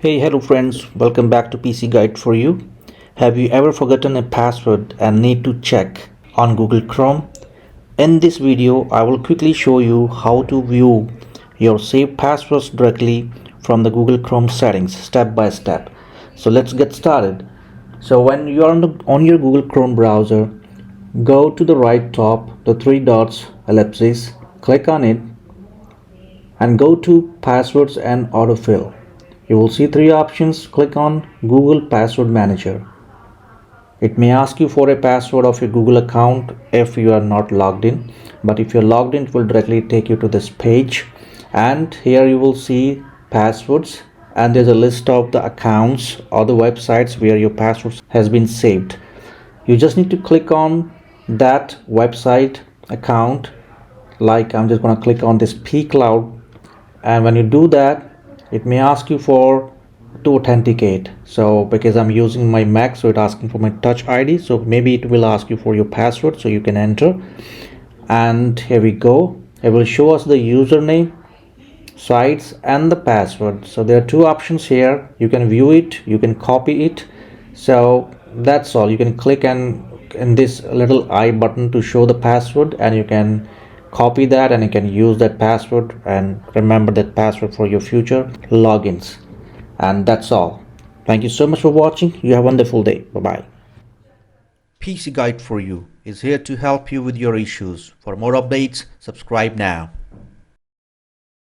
Hey, hello friends, welcome back to PC Guide for You. Have you ever forgotten a password and need to check on Google Chrome? In this video, I will quickly show you how to view your saved passwords directly from the Google Chrome settings step by step. So let's get started. So when you are on your Google Chrome browser, go to the right top, the three dots, ellipsis, click on it and go to passwords and autofill. You will see three options. Click on Google Password Manager. It may ask you for a password of your Google account if you are not logged in, but if you're logged in, it will directly take you to this page, and here you will see passwords, and there's a list of the accounts or the websites where your passwords has been saved. You just need to click on that website account. Like I'm just going to click on this pCloud, and when you do that, it may ask you for to authenticate. So because I'm using my Mac, so it's asking for my touch ID, so maybe it will ask you for your password, so you can enter. And here we go. It will show us the username, sites, and the password. So there are two options here. You can view it, you can copy it. So that's all. You can click and in this little I button to show the password, and you can copy that and you can use that password and remember that password for your future logins. And that's all. Thank you so much for watching. You have a wonderful day. Bye bye. PC Guide for You is here to help you with your issues. For more updates, subscribe now.